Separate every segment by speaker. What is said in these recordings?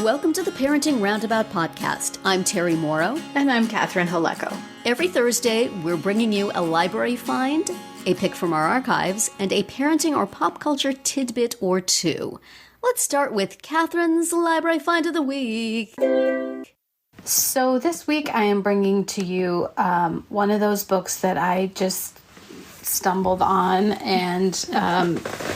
Speaker 1: Welcome to the Parenting Roundabout podcast. I'm Terri Morrow.
Speaker 2: And I'm Catherine Haleko.
Speaker 1: Every Thursday, we're bringing you a library find, a pick from our archives, and a parenting or pop culture tidbit or two. Let's start with Catherine's Library Find of the Week.
Speaker 2: So this week I am bringing to you one of those books that I just stumbled on, and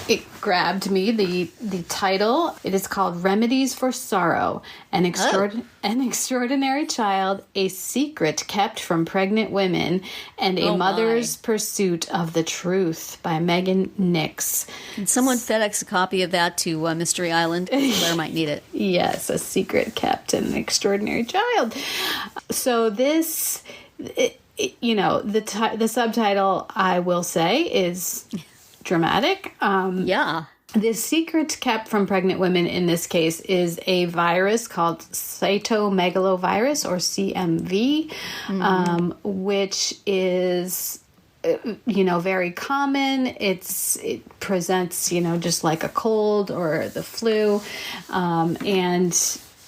Speaker 2: it grabbed me. The title, it is called Remedies for Sorrow, an extraordinary child, a secret kept from pregnant women, and a mother's pursuit of the truth by Megan Nix.
Speaker 1: Can someone FedEx a copy of that to Mystery Island? Claire might need it.
Speaker 2: Yes, a secret kept, an extraordinary child. So this... the subtitle, I will say, is dramatic.
Speaker 1: Yeah.
Speaker 2: The secret kept from pregnant women in this case is a virus called cytomegalovirus, or CMV, which is, very common. It presents, just like a cold or the flu. And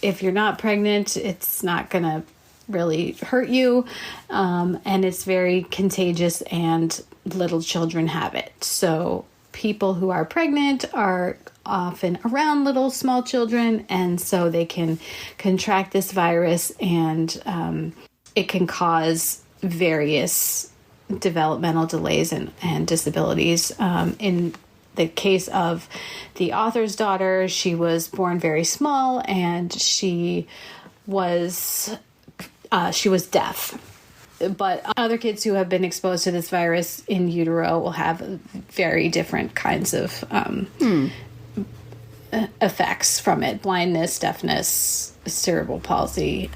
Speaker 2: if you're not pregnant, it's not going to really hurt you, and it's very contagious, and little children have it. So people who are pregnant are often around little small children, and so they can contract this virus, and it can cause various developmental delays and disabilities. In the case of the author's daughter, she was born very small, and she was deaf. But other kids who have been exposed to this virus in utero will have very different kinds of effects from it. Blindness, deafness, cerebral palsy,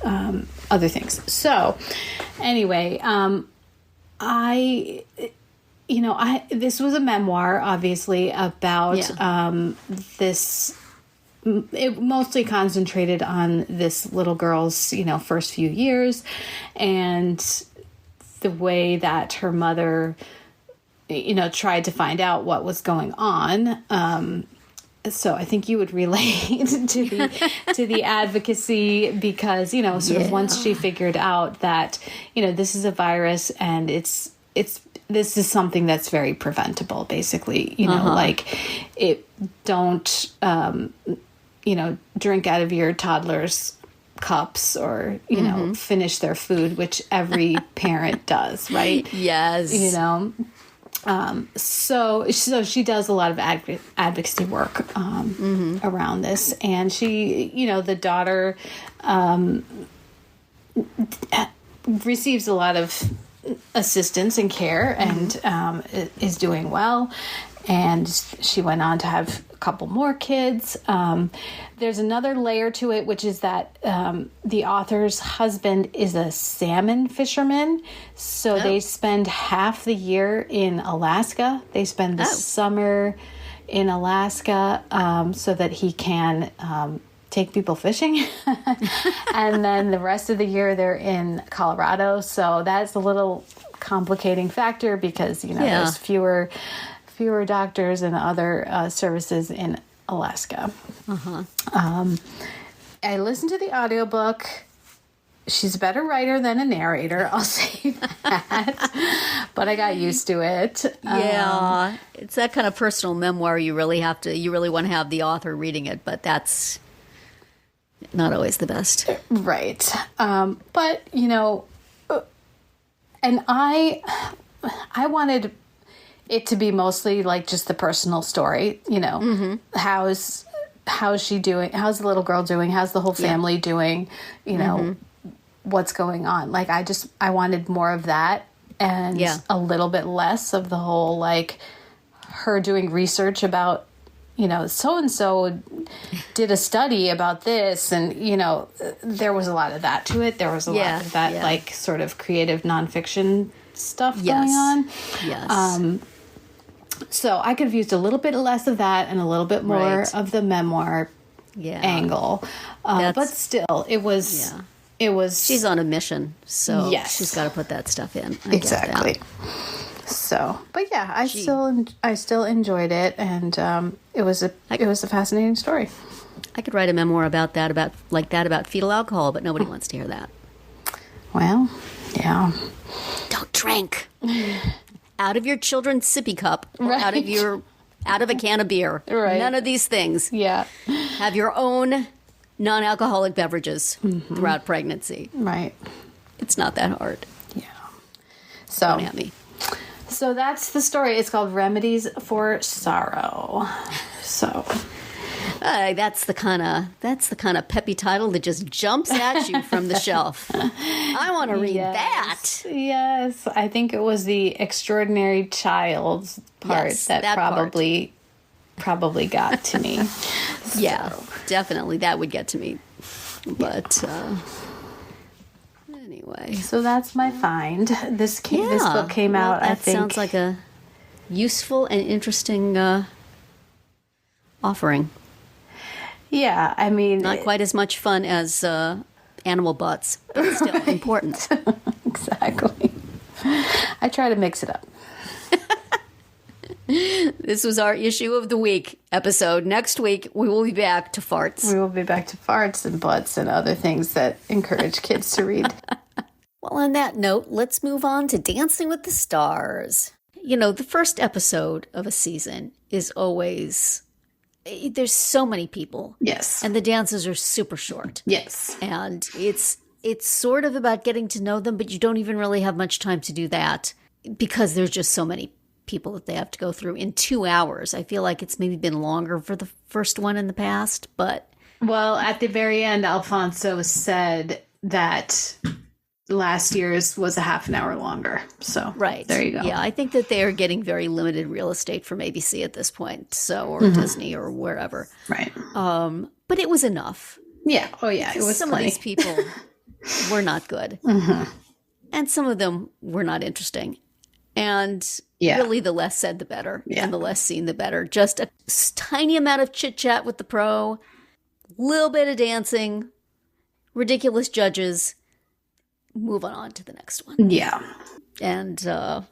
Speaker 2: other things. So anyway, this was a memoir, obviously, about this. It mostly concentrated on this little girl's, first few years, and the way that her mother, tried to find out what was going on. So I think you would relate to the advocacy, because, sort of once she figured out that, this is a virus, and this is something that's very preventable, basically, don't, drink out of your toddler's cups, or, finish their food, which every parent does, right?
Speaker 1: Yes.
Speaker 2: So she does a lot of advocacy work around this. And she, the daughter receives a lot of assistance and care, and is doing well. And she went on to have a couple more kids. There's another layer to it, which is that the author's husband is a salmon fisherman. So they spend half the year in Alaska. They spend the summer in Alaska so that he can take people fishing. And then the rest of the year they're in Colorado. So that's a little complicating factor, because, there's fewer doctors and other services in Alaska. I listened to the audiobook. She's a better writer than a narrator, I'll say that. But I got used to it.
Speaker 1: Yeah. It's that kind of personal memoir you really want to have the author reading it, but that's not always the best.
Speaker 2: Right. But, and I wanted it to be mostly like just the personal story, how's she doing? How's the little girl doing? How's the whole family doing? What's going on? Like, I wanted more of that, and a little bit less of the whole, like, her doing research about, so-and-so did a study about this, and, there was a lot of that to it. There was a lot of that, like, sort of creative nonfiction stuff going on.
Speaker 1: Yes.
Speaker 2: So I could have used a little bit less of that and a little bit more of the memoir angle. But still, it was...
Speaker 1: Yeah.
Speaker 2: It was...
Speaker 1: She's on a mission, so she's got to put that stuff in. I
Speaker 2: exactly.
Speaker 1: Get that.
Speaker 2: So, but yeah, I still enjoyed it, and it was a fascinating story.
Speaker 1: I could write a memoir about that, about fetal alcohol, but nobody wants to hear that.
Speaker 2: Well, yeah.
Speaker 1: Don't drink out of your children's sippy cup or
Speaker 2: Right.
Speaker 1: out of a can of beer.
Speaker 2: Right.
Speaker 1: None of these things.
Speaker 2: Yeah.
Speaker 1: Have your own non-alcoholic beverages throughout pregnancy.
Speaker 2: Right.
Speaker 1: It's not that hard.
Speaker 2: Yeah. So,
Speaker 1: Don't at me.
Speaker 2: So that's the story. It's called Remedies for Sorrow. So
Speaker 1: That's the kind of peppy title that just jumps at you from the shelf. I want to read that.
Speaker 2: Yes, I think it was the extraordinary child's part that probably got to me.
Speaker 1: Yeah, definitely that would get to me. But anyway,
Speaker 2: so that's my find. This book came out.
Speaker 1: That
Speaker 2: I think
Speaker 1: sounds like a useful and interesting offering.
Speaker 2: Yeah, I mean,
Speaker 1: Not quite as much fun as animal butts, but still important.
Speaker 2: Exactly. I try to mix it up.
Speaker 1: This was our issue of the week episode. Next week, we will be back to farts.
Speaker 2: We will be back to farts and butts and other things that encourage kids to read.
Speaker 1: Well, on that note, let's move on to Dancing with the Stars. You know, the first episode of a season is always... There's so many people.
Speaker 2: Yes.
Speaker 1: And the dances are super short.
Speaker 2: Yes.
Speaker 1: And it's sort of about getting to know them, but you don't even really have much time to do that because there's just so many people that they have to go through in 2 hours. I feel like it's maybe been longer for the first one in the past, but...
Speaker 2: Well, at the very end, Alfonso said that last year's was a half an hour longer. So
Speaker 1: right.
Speaker 2: There you go.
Speaker 1: Yeah, I think that they are getting very limited real estate from ABC at this point, or Disney or wherever.
Speaker 2: Right.
Speaker 1: But it was enough.
Speaker 2: Yeah. Oh, yeah. It was
Speaker 1: some
Speaker 2: plenty.
Speaker 1: of these people were not good. And some of them were not interesting. And really the less said, the better.
Speaker 2: Yeah.
Speaker 1: And the less seen, the better. Just a tiny amount of chit-chat with the pro, little bit of dancing, ridiculous judges, move on to the next one.
Speaker 2: Yeah.
Speaker 1: And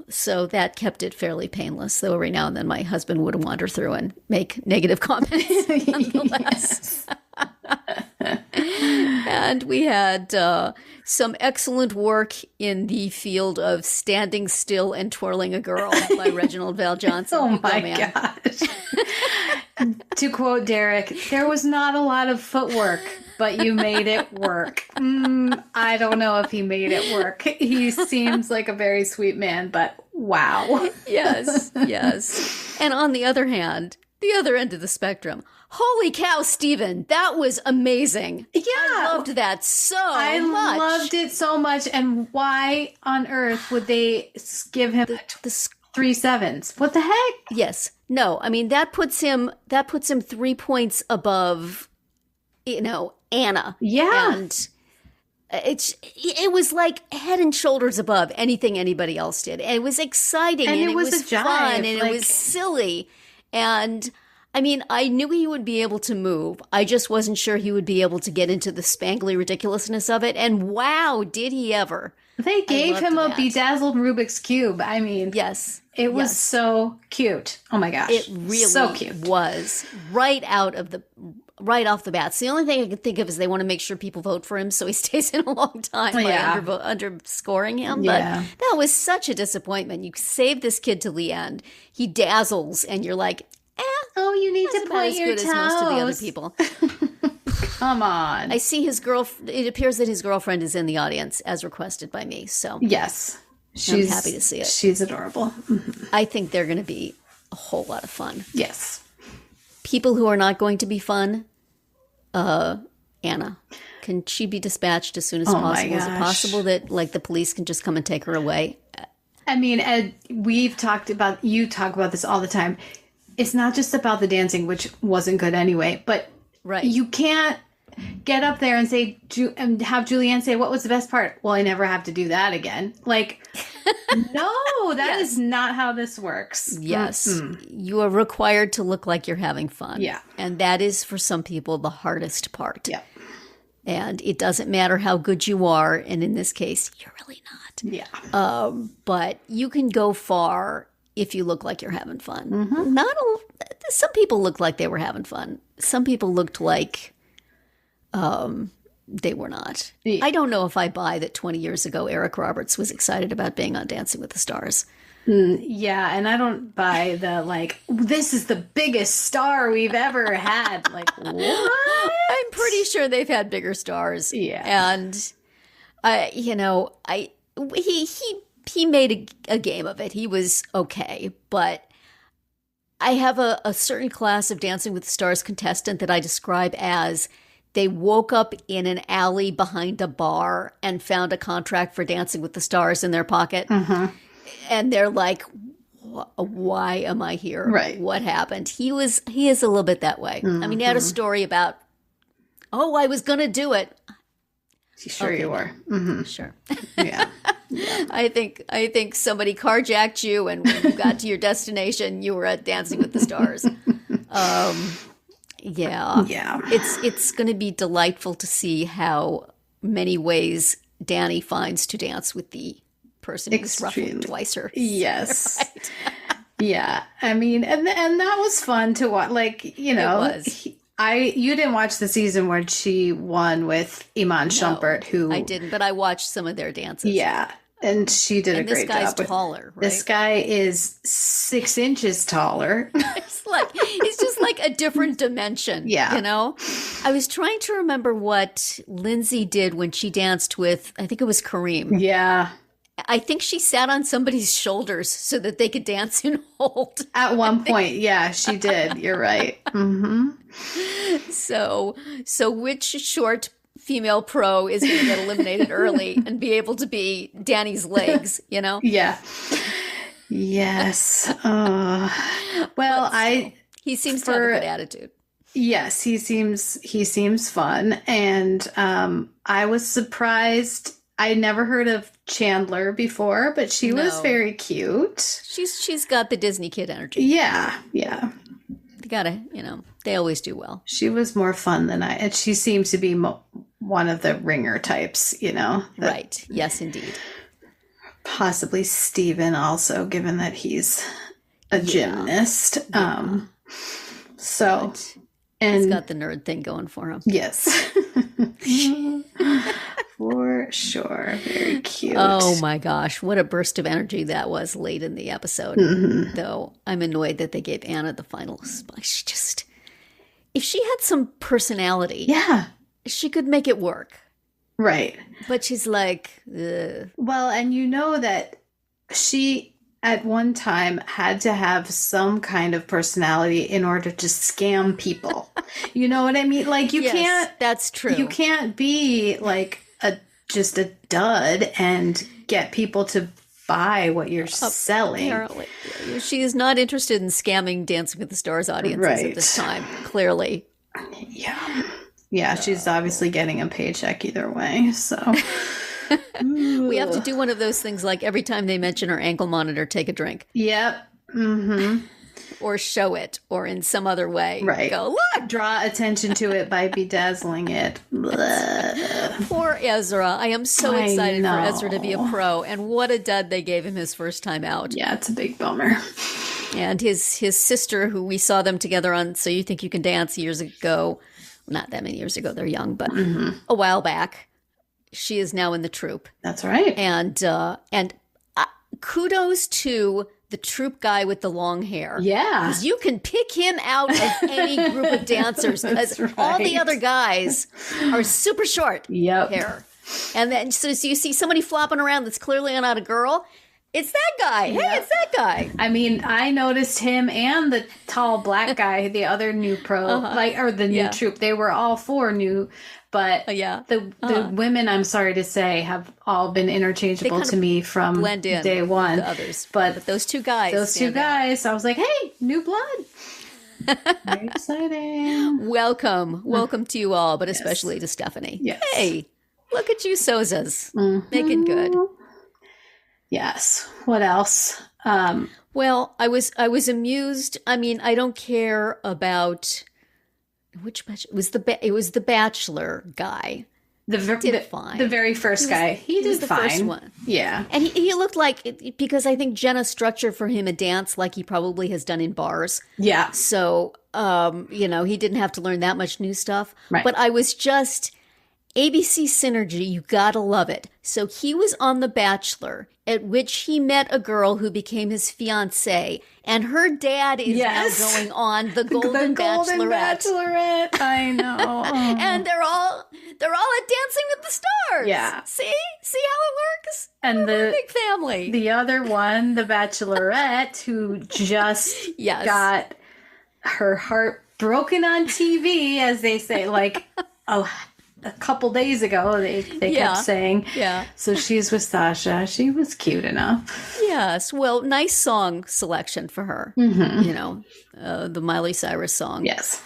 Speaker 1: so that kept it fairly painless, though every now and then my husband would wander through and make negative comments nonetheless. And we had some excellent work in the field of Standing Still and Twirling a Girl by Reginald Val Johnson.
Speaker 2: Oh my gosh. To quote Derek, there was not a lot of footwork, but you made it work. I don't know if he made it work. He seems like a very sweet man, but wow.
Speaker 1: Yes. And on the other hand, the other end of the spectrum, holy cow, Steven, that was amazing.
Speaker 2: Yeah.
Speaker 1: I loved that so much.
Speaker 2: I loved it so much. And why on earth would they give him 3 sevens? What the heck?
Speaker 1: Yes. No, I mean, that puts him 3 points above, Anna.
Speaker 2: Yeah.
Speaker 1: And it was like head and shoulders above anything anybody else did. And it was exciting. And it was
Speaker 2: a jive,
Speaker 1: fun. And it was silly. And I mean, I knew he would be able to move. I just wasn't sure he would be able to get into the spangly ridiculousness of it. And wow, did he ever.
Speaker 2: They gave him a bedazzled Rubik's Cube. I mean,
Speaker 1: yes.
Speaker 2: It was so cute. Oh my gosh.
Speaker 1: It really
Speaker 2: so cute.
Speaker 1: Was right off the bat. So the only thing I can think of is they want to make sure people vote for him so he stays in a long time by underscoring him. But that was such a disappointment. You saved this kid till the end. He dazzles and you're like,
Speaker 2: oh, you need to point your toes.
Speaker 1: As most of the other people.
Speaker 2: Come on.
Speaker 1: I see his girlfriend. It appears that his girlfriend is in the audience as requested by me. So
Speaker 2: yes,
Speaker 1: I'm happy to see it.
Speaker 2: She's adorable.
Speaker 1: I think they're going to be a whole lot of fun.
Speaker 2: Yes.
Speaker 1: People who are not going to be fun, Anna. Can she be dispatched as soon as possible? Is it possible that the police can just come and take her away?
Speaker 2: I mean, Ed, you talk about this all the time. It's not just about the dancing, which wasn't good anyway, but you can't get up there and say and have Julianne say, what was the best part? Well, I never have to do that again. No, that is not how this works.
Speaker 1: Yes. You are required to look like you're having fun.
Speaker 2: Yeah.
Speaker 1: And that is, for some people, the hardest part.
Speaker 2: Yeah.
Speaker 1: And it doesn't matter how good you are. And in this case, you're really not.
Speaker 2: Yeah.
Speaker 1: But you can go far if you look like you're having fun.
Speaker 2: Mm-hmm.
Speaker 1: Some people looked like they were having fun. Some people looked like they were not.
Speaker 2: Yeah.
Speaker 1: I don't know if I buy that 20 years ago Eric Roberts was excited about being on Dancing with the Stars.
Speaker 2: Yeah, and I don't buy the, like, this is the biggest star we've ever had. Like, what?
Speaker 1: I'm pretty sure they've had bigger stars.
Speaker 2: Yeah.
Speaker 1: And, he made a game of it. He was okay. But I have a certain class of Dancing with the Stars contestant that I describe as they woke up in an alley behind a bar and found a contract for Dancing with the Stars in their pocket.
Speaker 2: Mm-hmm.
Speaker 1: And they're like, why am I here?
Speaker 2: Right.
Speaker 1: What happened? He is a little bit that way.
Speaker 2: Mm-hmm.
Speaker 1: I mean, he had a story about, I was going to do it.
Speaker 2: Sure you were. Mm-hmm.
Speaker 1: Sure.
Speaker 2: Yeah.
Speaker 1: I think somebody carjacked you, and when you got to your destination, you were at Dancing with the Stars. Yeah.
Speaker 2: Yeah.
Speaker 1: It's going to be delightful to see how many ways Danny finds to dance with the person who's roughly twice her.
Speaker 2: Yes.
Speaker 1: Right?
Speaker 2: Yeah. I mean, and that was fun to watch. Like, you know,
Speaker 1: It was.
Speaker 2: You didn't watch the season where she won with Iman Shumpert, who
Speaker 1: I didn't, but I watched some of their dances.
Speaker 2: Yeah. And she did a great job.
Speaker 1: This guy's taller, right?
Speaker 2: This guy is 6 inches taller.
Speaker 1: He's just like a different dimension.
Speaker 2: Yeah.
Speaker 1: You know? I was trying to remember what Lindsay did when she danced with, I think it was Kareem.
Speaker 2: Yeah.
Speaker 1: I think she sat on somebody's shoulders so that they could dance and hold.
Speaker 2: At one point, yeah, she did. You're right. Mm-hmm.
Speaker 1: So which short female pro is going to get eliminated early and be able to be Danny's legs, you know?
Speaker 2: Yeah. Yes.
Speaker 1: He seems to have a good attitude.
Speaker 2: Yes, he seems fun. And I was surprised. I never heard of Chandler before, but she was very cute.
Speaker 1: She's got the Disney kid energy.
Speaker 2: Yeah, yeah.
Speaker 1: They gotta, they always do well.
Speaker 2: She was more fun than and she seems to be one of the ringer types,
Speaker 1: Right. Yes, indeed.
Speaker 2: Possibly Steven also, given that he's a gymnast.
Speaker 1: Yeah.
Speaker 2: And
Speaker 1: he's got the nerd thing going for him.
Speaker 2: Yes. For sure. Very cute.
Speaker 1: Oh my gosh. What a burst of energy that was late in the episode. Mm-hmm. Though I'm annoyed that they gave Anna the final spot. If she had some personality, she could make it work.
Speaker 2: Right.
Speaker 1: But she's like, ugh.
Speaker 2: Well, and you know that she at one time had to have some kind of personality in order to scam people. You know what I mean? Like you can't.
Speaker 1: That's true.
Speaker 2: You can't be like just a dud and get people to buy what you're selling.
Speaker 1: Apparently. She is not interested in scamming Dancing with the Stars audiences at this time, clearly.
Speaker 2: Yeah. Yeah, she's obviously getting a paycheck either way, so.
Speaker 1: We have to do one of those things like every time they mention her ankle monitor, take a drink.
Speaker 2: Yep. Mm-hmm.
Speaker 1: Or show it, or in some other way.
Speaker 2: Right.
Speaker 1: Go, look!
Speaker 2: Draw attention to it by bedazzling it.
Speaker 1: Poor Ezra. I am so excited for Ezra to be a pro, and what a dud they gave him his first time out.
Speaker 2: Yeah, it's a big bummer.
Speaker 1: And his sister, who we saw them together on So You Think You Can Dance years ago, not that many years ago, they're young, but a while back, she is now in the troupe.
Speaker 2: That's right.
Speaker 1: And kudos to the troupe guy with the long hair.
Speaker 2: Yeah.
Speaker 1: Because you can pick him out of any group of dancers because all the other guys are super short hair. And then so you see somebody flopping around that's clearly not a girl. It's that guy. Hey, it's that guy.
Speaker 2: I mean, I noticed him and the tall black guy, the other new pro, or the new troupe. They were all four new, but the women, I'm sorry to say, have all been interchangeable to me from day one.
Speaker 1: The others, but those two guys,
Speaker 2: I was like, hey, new blood. Very exciting.
Speaker 1: Welcome to you all, but especially to Stephanie.
Speaker 2: Yes.
Speaker 1: Hey, look at you, Sozas, making good.
Speaker 2: Yes. What else?
Speaker 1: Well, I was amused. I mean, I don't care about which Bachelor. It was the Bachelor guy. did fine.
Speaker 2: The very first guy. He did
Speaker 1: the
Speaker 2: fine.
Speaker 1: First one.
Speaker 2: Yeah.
Speaker 1: And he looked like, because I think Jenna structured for him a dance like he probably has done in bars.
Speaker 2: Yeah.
Speaker 1: So, he didn't have to learn that much new stuff.
Speaker 2: Right.
Speaker 1: But I was just, ABC synergy, you gotta love it. So he was on The Bachelor, at which he met a girl who became his fiancée, and her dad is now going on The Golden Bachelorette.
Speaker 2: I know.
Speaker 1: And they're all at Dancing with the Stars.
Speaker 2: Yeah.
Speaker 1: See how it works?
Speaker 2: And
Speaker 1: We're a big family.
Speaker 2: The other one, the Bachelorette, who just got her heart broken on TV, as they say, like a couple days ago, they kept saying.
Speaker 1: Yeah.
Speaker 2: So she's with Sasha. She was cute enough.
Speaker 1: Yes. Well, nice song selection for her. Mm-hmm. The Miley Cyrus song.
Speaker 2: Yes.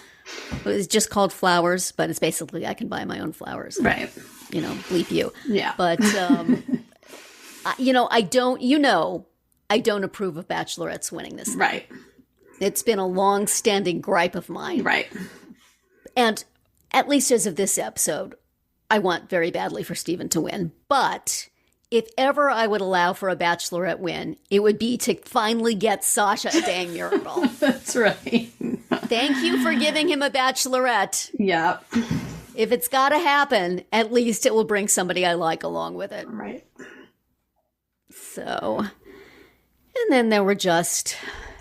Speaker 1: It's just called Flowers, but it's basically I can buy my own flowers.
Speaker 2: Right.
Speaker 1: Bleep you.
Speaker 2: Yeah.
Speaker 1: But, I don't approve of Bachelorettes winning this.
Speaker 2: Right.
Speaker 1: It's been a long-standing gripe of mine.
Speaker 2: Right.
Speaker 1: And at least as of this episode, I want very badly for Steven to win. But if ever I would allow for a Bachelorette win, it would be to finally get Sasha a dang miracle.
Speaker 2: That's right.
Speaker 1: Thank you for giving him a Bachelorette.
Speaker 2: Yeah.
Speaker 1: If it's got to happen, at least it will bring somebody I like along with it.
Speaker 2: Right.
Speaker 1: So, and then there were just...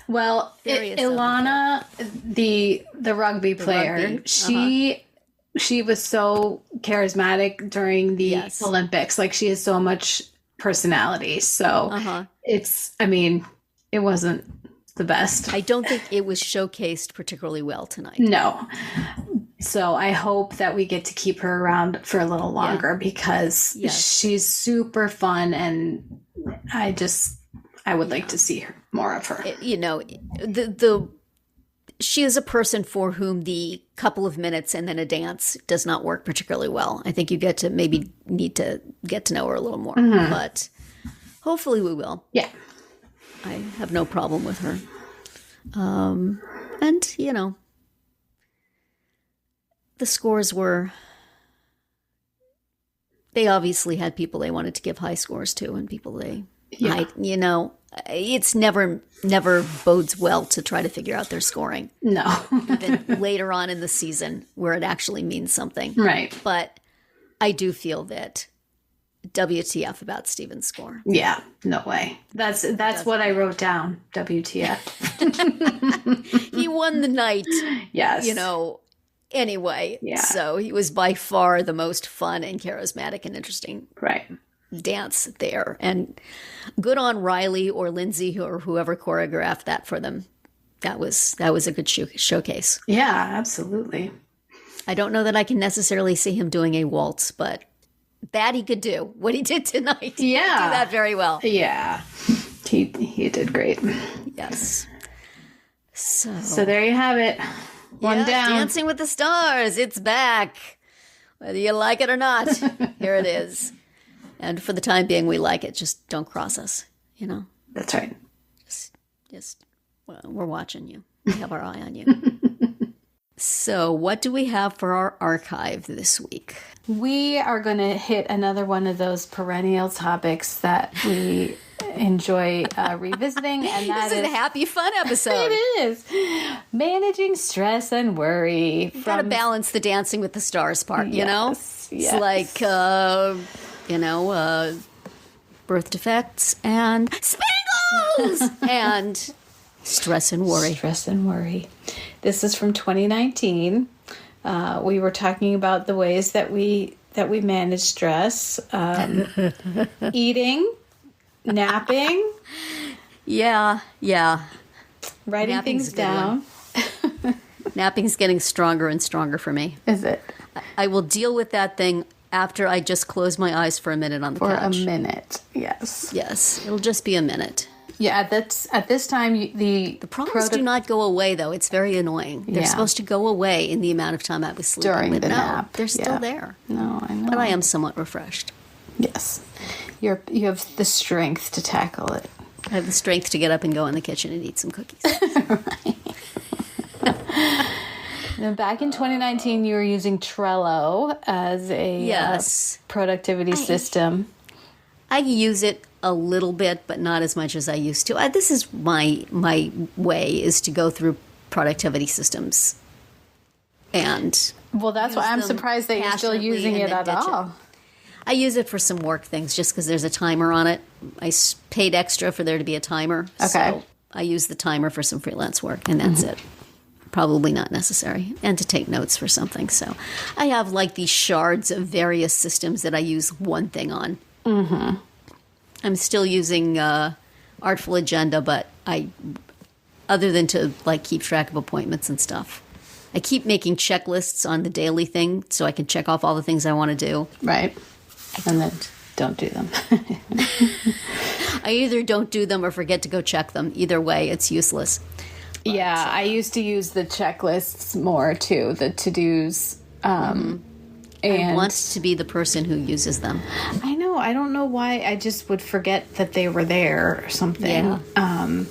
Speaker 2: Well, Ilona, the rugby player, she was so charismatic during the Olympics. Like, she has so much personality. So it wasn't the best.
Speaker 1: I don't think it was showcased particularly well tonight.
Speaker 2: No. So I hope that we get to keep her around for a little longer because she's super fun, and I would like to see more of her. She is a person for whom the couple of minutes and then a dance does not work particularly well. I think you need to get to know her a little more, but hopefully we will. Yeah.
Speaker 1: I have no problem with her. The scores they obviously had people they wanted to give high scores to and people it's never bodes well to try to figure out their scoring.
Speaker 2: No.
Speaker 1: Even later on in the season where it actually means something.
Speaker 2: Right.
Speaker 1: But I do feel that WTF about Steven's score.
Speaker 2: Yeah, no way. That's what I wrote down. WTF.
Speaker 1: He won the night.
Speaker 2: Yes.
Speaker 1: Anyway.
Speaker 2: Yeah.
Speaker 1: So he was by far the most fun and charismatic and interesting.
Speaker 2: Right.
Speaker 1: Dance there, and good on Riley or Lindsay or whoever choreographed that for them. That was a good showcase.
Speaker 2: Yeah, absolutely.
Speaker 1: I don't know that I can necessarily see him doing a waltz, but that he could do. What he did tonight, he did that very well.
Speaker 2: Yeah, he did great.
Speaker 1: Yes.
Speaker 2: So there you have it. One down.
Speaker 1: Dancing with the Stars. It's back, whether you like it or not. Here it is. And for the time being, we like it. Just don't cross us,
Speaker 2: That's right.
Speaker 1: We're watching you. We have our eye on you. So what do we have for our archive this week?
Speaker 2: We are going to hit another one of those perennial topics that we enjoy revisiting. And
Speaker 1: this is a happy, fun episode.
Speaker 2: It is. Managing stress and worry.
Speaker 1: You've got to balance the Dancing with the Stars part,
Speaker 2: Yes.
Speaker 1: It's like... birth defects and spangles and stress and worry.
Speaker 2: Stress and worry. This is from 2019. We were talking about the ways that we manage stress, eating, napping.
Speaker 1: Yeah.
Speaker 2: Writing
Speaker 1: Napping's
Speaker 2: things down.
Speaker 1: Napping's getting stronger and stronger for me.
Speaker 2: Is it?
Speaker 1: I will deal with that thing after I just close my eyes for a minute on the couch.
Speaker 2: For a minute, yes.
Speaker 1: Yes, it'll just be a minute.
Speaker 2: Yeah, at this time, the
Speaker 1: problems do not go away, though. It's very annoying. They're supposed to go away in the amount of time I was sleeping.
Speaker 2: During
Speaker 1: but
Speaker 2: the
Speaker 1: no,
Speaker 2: nap.
Speaker 1: They're still there.
Speaker 2: No, I know.
Speaker 1: But I am somewhat refreshed.
Speaker 2: Yes. You have the strength to tackle it.
Speaker 1: I have the strength to get up and go in the kitchen and eat some cookies.
Speaker 2: Now, back in 2019, you were using Trello as a
Speaker 1: Yes.
Speaker 2: productivity system.
Speaker 1: I use it a little bit, but not as much as I used to. This is my way, is to go through productivity systems. And
Speaker 2: Well, that's why I'm surprised that you're still using it at all.
Speaker 1: I use it for some work things just because there's a timer on it. I paid extra for there to be a timer.
Speaker 2: Okay.
Speaker 1: So I use the timer for some freelance work, and that's it. Probably not necessary. And to take notes for something. So I have like these shards of various systems that I use one thing on. Mm-hmm. I'm still using Artful Agenda, but other than to like keep track of appointments and stuff. I keep making checklists on the daily thing so I can check off all the things I want to do.
Speaker 2: Right. And then don't do them.
Speaker 1: I either don't do them or forget to go check them. Either way, it's useless. But,
Speaker 2: yeah, I used to use the checklists more too, the to-dos. And
Speaker 1: I want to be the person who uses them.
Speaker 2: I know. I don't know why. I just would forget that they were there or something.
Speaker 1: Yeah.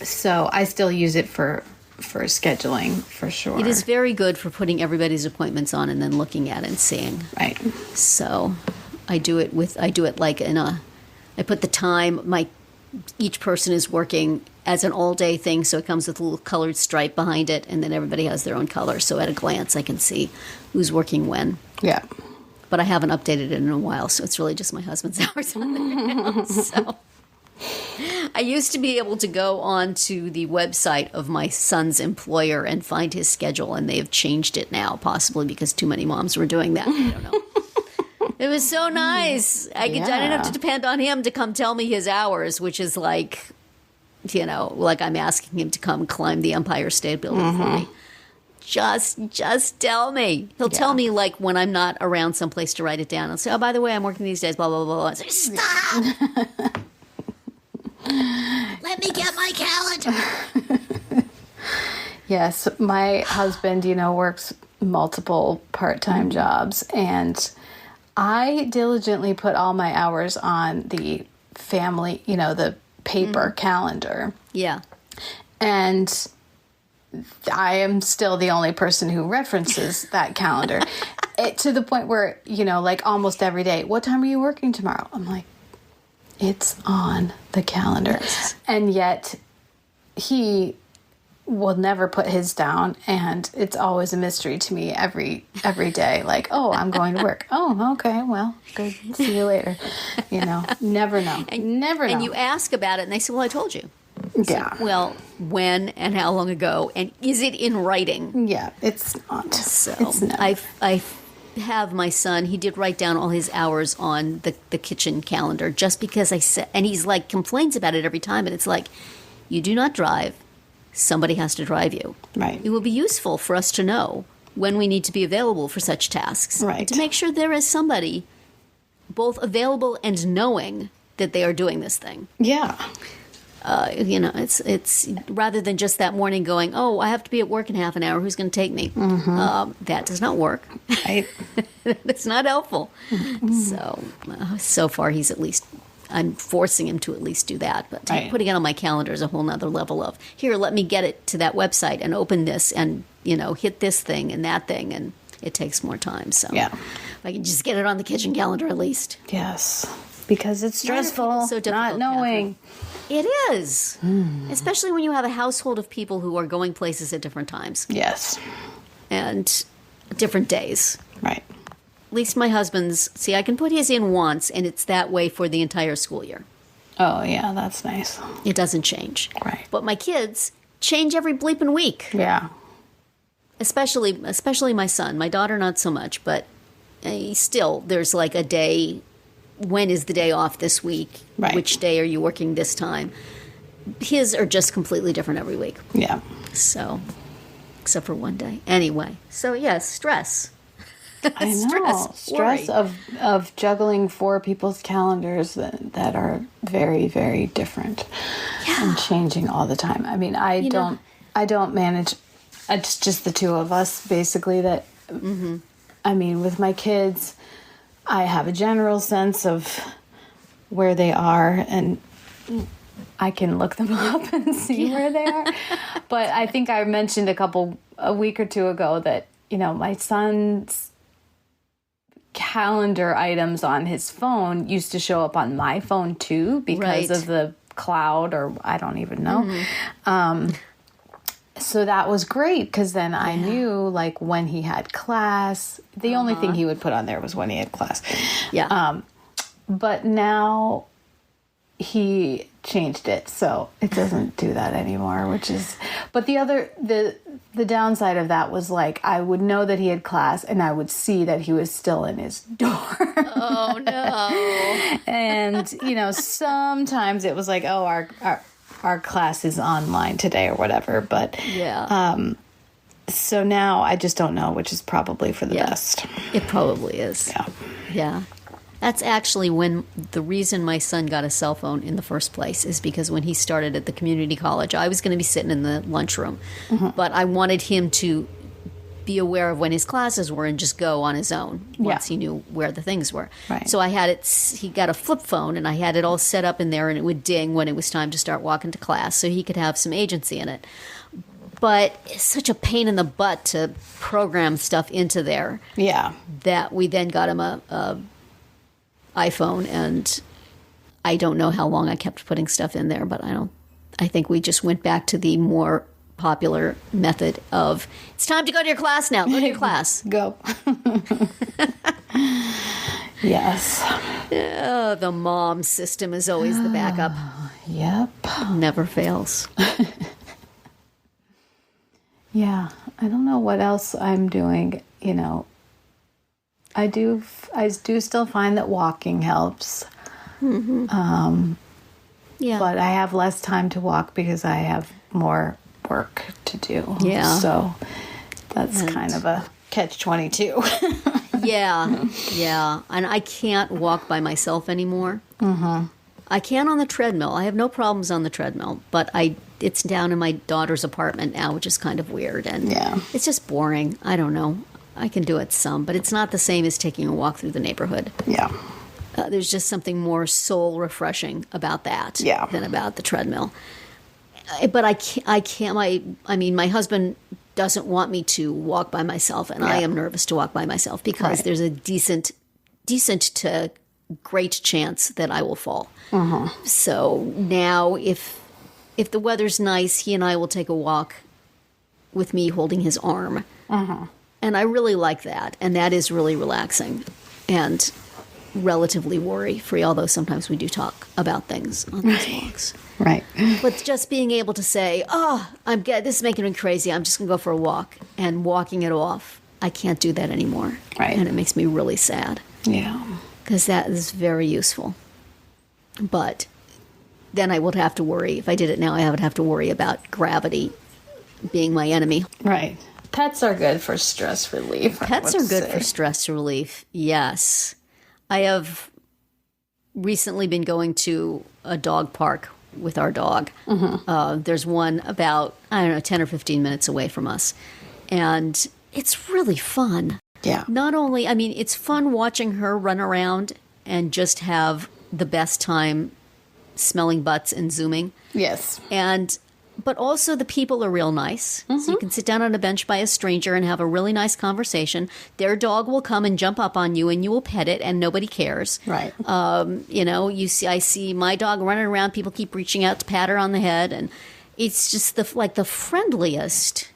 Speaker 2: So I still use it for scheduling, for sure.
Speaker 1: It is very good for putting everybody's appointments on and then looking at it and seeing.
Speaker 2: Right.
Speaker 1: So I do it like I put the time, each person is working as an all-day thing, so it comes with a little colored stripe behind it, and then everybody has their own color, so at a glance I can see who's working when.
Speaker 2: Yeah.
Speaker 1: But I haven't updated it in a while, so it's really just my husband's hours on there now. So I used to be able to go on to the website of my son's employer and find his schedule, and they have changed it now, possibly because too many moms were doing that. I don't know. It was so nice. I didn't have to depend on him to come tell me his hours, which is like, like I'm asking him to come climb the Empire State Building for me. Just tell me. He'll tell me like when I'm not around someplace to write it down. I'll say, oh, by the way, I'm working these days, blah, blah, blah, blah. I say, stop! Let me get my calendar.
Speaker 2: Yes, my husband, works multiple part-time jobs, and I diligently put all my hours on the family, the paper calendar.
Speaker 1: Yeah.
Speaker 2: And I am still the only person who references that calendar. To the point where, like almost every day, what time are you working tomorrow? I'm like, it's on the calendar.
Speaker 1: Yes.
Speaker 2: And yet he will never put his down, and it's always a mystery to me every day. Like, oh, I'm going to work. Oh, okay, well, good. See you later. Never know. Never know.
Speaker 1: And you ask about it, and they say, well, I told you.
Speaker 2: Yeah.
Speaker 1: So, well, when and how long ago, and is it in writing?
Speaker 2: Yeah, it's not.
Speaker 1: So
Speaker 2: it's not.
Speaker 1: I have my son, he did write down all his hours on the kitchen calendar just because I said, and he's like complains about it every time, and it's like, you do not drive. Somebody has to drive you.
Speaker 2: Right.
Speaker 1: It will be useful for us to know when we need to be available for such tasks.
Speaker 2: Right.
Speaker 1: To make sure there is somebody both available and knowing that they are doing this thing.
Speaker 2: Yeah.
Speaker 1: It's rather than just that morning going, oh, I have to be at work in half an hour. Who's going to take me? That does not work.
Speaker 2: Right.
Speaker 1: It's not helpful. So far he's at least, I'm forcing him to at least do that. But
Speaker 2: right.
Speaker 1: Putting it on my calendar is a whole nother level of, here, let me get it to that website and open this and, hit this thing and that thing. And it takes more time. So
Speaker 2: yeah.
Speaker 1: If I can just get it on the kitchen calendar at least.
Speaker 2: Yes. Because it's stressful,
Speaker 1: so
Speaker 2: not knowing.
Speaker 1: Catherine. It is. Especially when you have a household of people who are going places at different times.
Speaker 2: Yes.
Speaker 1: And different days.
Speaker 2: Right.
Speaker 1: At least my husband's, see, I can put his in once, and it's that way for the entire school year.
Speaker 2: Oh, yeah, that's nice.
Speaker 1: It doesn't change.
Speaker 2: Right.
Speaker 1: But my kids change every bleeping week.
Speaker 2: Yeah.
Speaker 1: Especially my son. My daughter, not so much, but still, there's like a day. When is the day off this week?
Speaker 2: Right.
Speaker 1: Which day are you working this time? His are just completely different every week.
Speaker 2: Yeah.
Speaker 1: So, except for one day. Anyway, so yes, stress.
Speaker 2: I know. Stress of juggling 4 people's calendars that are very, very different. Yeah. And changing all the time. I mean, I don't manage. It's just the 2 of us, basically, that, I mean, with my kids, I have a general sense of where they are, and I can look them up and see where they are. But I think I mentioned a week or two ago that, my son's calendar items on his phone used to show up on my phone too because of the cloud, or I don't even know. So that was great because then I knew like when he had class. The only thing he would put on there was when he had class.
Speaker 1: Yeah.
Speaker 2: But now he changed it, so it doesn't do that anymore, which is... But the downside of that was like I would know that he had class and I would see that he was still in his dorm.
Speaker 1: Oh, no.
Speaker 2: And, sometimes it was like, oh, our class is online today or whatever, but so now I just don't know, which is probably for the best.
Speaker 1: It probably is. Yeah. That's actually the reason my son got a cell phone in the first place is because when he started at the community college, I was going to be sitting in the lunchroom, but I wanted him to be aware of when his classes were and just go on his own once he knew where the things were.
Speaker 2: Right.
Speaker 1: So he got a flip phone and I had it all set up in there and it would ding when it was time to start walking to class so he could have some agency in it. But it's such a pain in the butt to program stuff into there.
Speaker 2: Yeah.
Speaker 1: That we then got him a iPhone, and I don't know how long I kept putting stuff in there, but I think we just went back to the more popular method of, it's time to go to your class now. Go to your class.
Speaker 2: Go. Yes.
Speaker 1: The mom system is always the backup.
Speaker 2: Yep.
Speaker 1: Never fails.
Speaker 2: Yeah. I don't know what else I'm doing, I do still find that walking helps. Mm-hmm. But I have less time to walk because I have more work to do.
Speaker 1: Yeah.
Speaker 2: So that's kind of a catch-22.
Speaker 1: Yeah. And I can't walk by myself anymore. Mm-hmm. I can on the treadmill. I have no problems on the treadmill, but it's down in my daughter's apartment now, which is kind of weird. And it's just boring. I don't know. I can do it some, but it's not the same as taking a walk through the neighborhood. Yeah. There's just something more soul refreshing about that than about the treadmill. But I can't, my husband doesn't want me to walk by myself, and I am nervous to walk by myself because there's a decent to great chance that I will fall. Uh-huh. So now if the weather's nice, he and I will take a walk with me holding his arm. Uh-huh. And I really like that. And that is really relaxing and relatively worry-free, although sometimes we do talk about things on these walks.
Speaker 2: Right.
Speaker 1: But just being able to say, this is making me crazy. I'm just going to go for a walk. And walking it off, I can't do that anymore.
Speaker 2: Right.
Speaker 1: And it makes me really sad.
Speaker 2: Yeah.
Speaker 1: Because that is very useful. But then I would have to worry. If I did it now, I would have to worry about gravity being my enemy.
Speaker 2: Right. Pets are good for stress relief.
Speaker 1: Pets are good for stress relief, yes. I have recently been going to a dog park with our dog. Mm-hmm. There's one about, 10 or 15 minutes away from us. And it's really fun.
Speaker 2: Yeah.
Speaker 1: Not only, it's fun watching her run around and just have the best time smelling butts and zooming.
Speaker 2: Yes.
Speaker 1: But also the people are real nice. Mm-hmm. So you can sit down on a bench by a stranger and have a really nice conversation. Their dog will come and jump up on you and you will pet it and nobody cares.
Speaker 2: Right.
Speaker 1: I see my dog running around. People keep reaching out to pat her on the head. And it's just the friendliest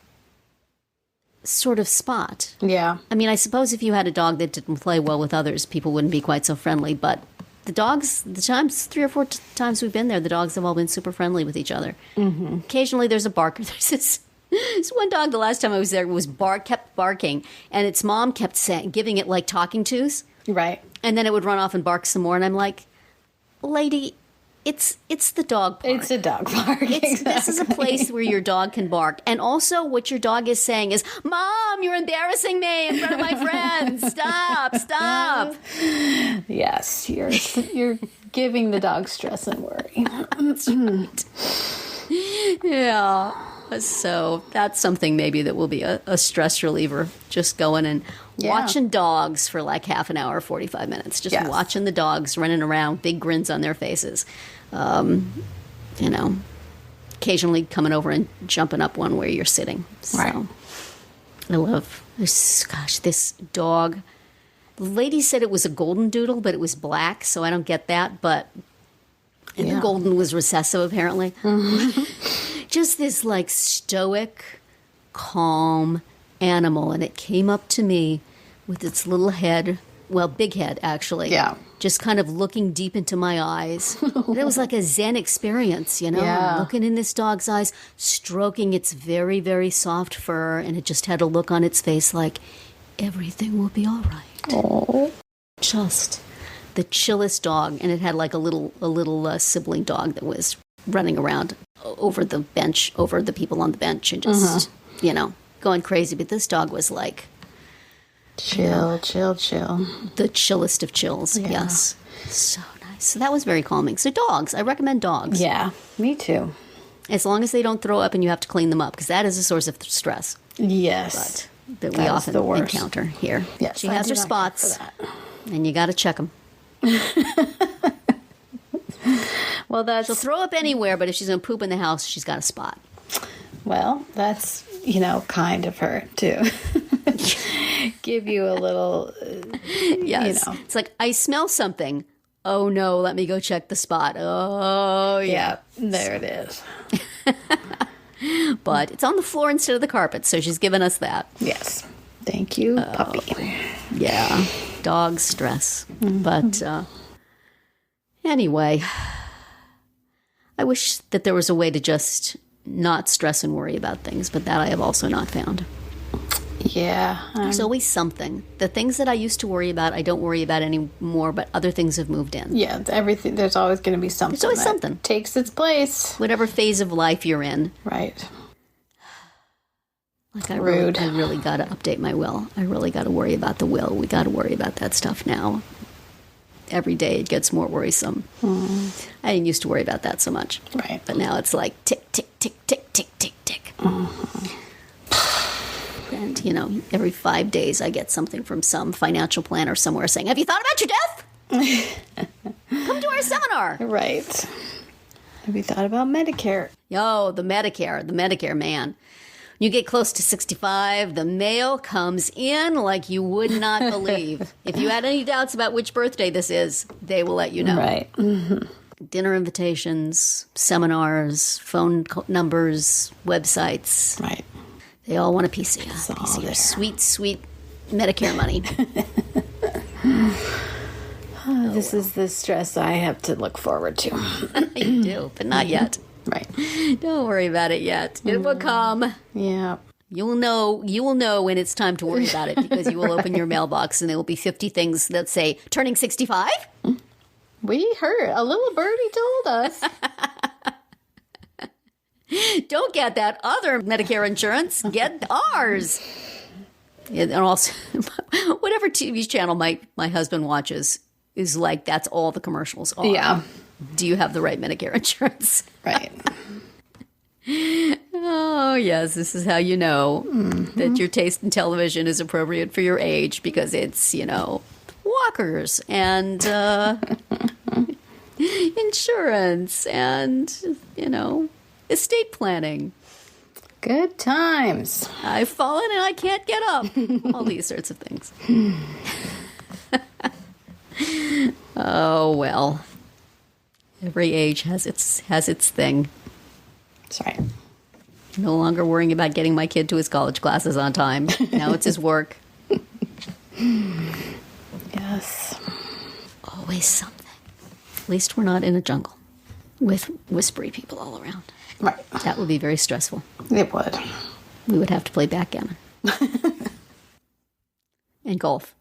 Speaker 1: sort of spot.
Speaker 2: Yeah.
Speaker 1: I suppose if you had a dog that didn't play well with others, people wouldn't be quite so friendly. But the dogs, 3 or 4 times we've been there, the dogs have all been super friendly with each other. Mm-hmm. Occasionally there's a barker. There's this one dog the last time I was there kept barking, and its mom kept giving it like talking tos.
Speaker 2: Right.
Speaker 1: And then it would run off and bark some more, and I'm like, lady, it's the dog park.
Speaker 2: It's a dog park. Exactly.
Speaker 1: This is a place where your dog can bark. And also what your dog is saying is, Mom, you're embarrassing me in front of my friends. Stop.
Speaker 2: Yes, you're giving the dog stress and worry.
Speaker 1: That's right. Yeah. So that's something maybe that will be a stress reliever. Just going and watching dogs for like half an hour, 45 minutes. Just watching the dogs running around, big grins on their faces. occasionally coming over and jumping up one where you're sitting. So
Speaker 2: Right.
Speaker 1: I love this dog. The lady said it was a golden doodle, but it was black, so I don't get that. But the golden was recessive, apparently. Just this like stoic, calm animal, and it came up to me with its little head, well, big head actually.
Speaker 2: Yeah.
Speaker 1: Just kind of looking deep into my eyes. And it was like a Zen experience,
Speaker 2: Yeah.
Speaker 1: looking in this dog's eyes, stroking its very, very soft fur, and it just had a look on its face like, everything will be all right.
Speaker 2: Oh.
Speaker 1: Just the chillest dog. And it had like a little sibling dog that was running around over the bench, over the people on the bench, and just, going crazy. But this dog was like,
Speaker 2: Chill.
Speaker 1: the chillest of chills.
Speaker 2: Yeah.
Speaker 1: Yes. So nice. So that was very calming. So dogs, I recommend dogs.
Speaker 2: Yeah, me too.
Speaker 1: As long as they don't throw up and you have to clean them up, because that is a source of stress
Speaker 2: Yes.
Speaker 1: that we
Speaker 2: That is
Speaker 1: often
Speaker 2: the worst.
Speaker 1: encounter here.
Speaker 2: Yes,
Speaker 1: She
Speaker 2: I
Speaker 1: has
Speaker 2: do
Speaker 1: her
Speaker 2: not
Speaker 1: spots,
Speaker 2: care for that.
Speaker 1: and you got to check them.
Speaker 2: Well,
Speaker 1: She'll throw up anywhere, but if she's going to poop in the house, she's got a spot.
Speaker 2: that's, kind of her to give you a little,
Speaker 1: Yes. It's like, I smell something. Oh, no, let me go check the spot. Oh, yeah.
Speaker 2: there it is.
Speaker 1: But it's on the floor instead of the carpet, so she's given us that.
Speaker 2: Yes. Thank you, puppy.
Speaker 1: Yeah, dog stress. But anyway, I wish that there was a way to just not stress and worry about things, but that I have also not found.
Speaker 2: Yeah.
Speaker 1: There's always something. The things that I used to worry about, I don't worry about anymore, but other things have moved in.
Speaker 2: Yeah, it's everything. There's always going to be something.
Speaker 1: There's always
Speaker 2: that
Speaker 1: something.
Speaker 2: takes its place.
Speaker 1: Whatever phase of life you're in.
Speaker 2: Right.
Speaker 1: Like I
Speaker 2: Rude.
Speaker 1: really got to update my will. I really got to worry about the will. We got to worry about that stuff now. Every day it gets more worrisome. I didn't used to worry about that so much.
Speaker 2: Right.
Speaker 1: But now it's like tick, tick, tick, tick, tick, tick, tick. And, every 5 days I get something from some financial planner somewhere saying, have you thought about your death? Come to our seminar.
Speaker 2: Right. Have you thought about Medicare?
Speaker 1: Oh, the Medicare, man. You get close to 65, the mail comes in like you would not believe. If you had any doubts about which birthday this is, they will let you know.
Speaker 2: Right.
Speaker 1: Dinner invitations, seminars, phone numbers, websites.
Speaker 2: Right.
Speaker 1: They all want a piece of you.
Speaker 2: It's
Speaker 1: A piece
Speaker 2: all
Speaker 1: of your
Speaker 2: there.
Speaker 1: sweet, sweet Medicare money.
Speaker 2: This is the stress I have to look forward to.
Speaker 1: You do, but not yet.
Speaker 2: Right.
Speaker 1: Don't worry about it yet. It will come.
Speaker 2: Yeah.
Speaker 1: You will know when it's time to worry about it, because you will open your mailbox and there will be 50 things that say, turning 65?
Speaker 2: We heard. A little birdie told us.
Speaker 1: Don't get that other Medicare insurance. Get ours. And also, whatever TV channel my husband watches is like, that's all the commercials are.
Speaker 2: Yeah.
Speaker 1: Do you have the right Medicare insurance?
Speaker 2: Right.
Speaker 1: Oh, yes. This is how you know that your taste in television is appropriate for your age, because it's, walkers and insurance and, estate planning.
Speaker 2: Good times.
Speaker 1: I've fallen and I can't get up. All these sorts of things. Oh, well. Every age has its thing.
Speaker 2: That's right.
Speaker 1: No longer worrying about getting my kid to his college classes on time. Now it's his work.
Speaker 2: Yes.
Speaker 1: Always something. At least we're not in a jungle with whispery people all around.
Speaker 2: Right.
Speaker 1: That would be very stressful.
Speaker 2: It would.
Speaker 1: We would have to play backgammon. And golf.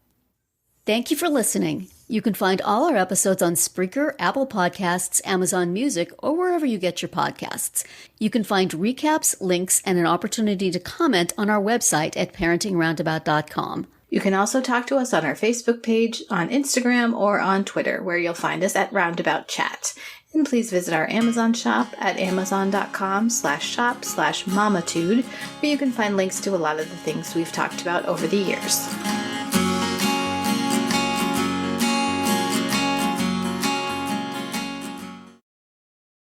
Speaker 1: Thank you for listening. You can find all our episodes on Spreaker, Apple Podcasts, Amazon Music, or wherever you get your podcasts. You can find recaps, links, and an opportunity to comment on our website at parentingroundabout.com.
Speaker 2: You can also talk to us on our Facebook page, on Instagram, or on Twitter, where you'll find us at Roundabout Chat. And please visit our Amazon shop at amazon.com/shop/mamatude, where you can find links to a lot of the things we've talked about over the years.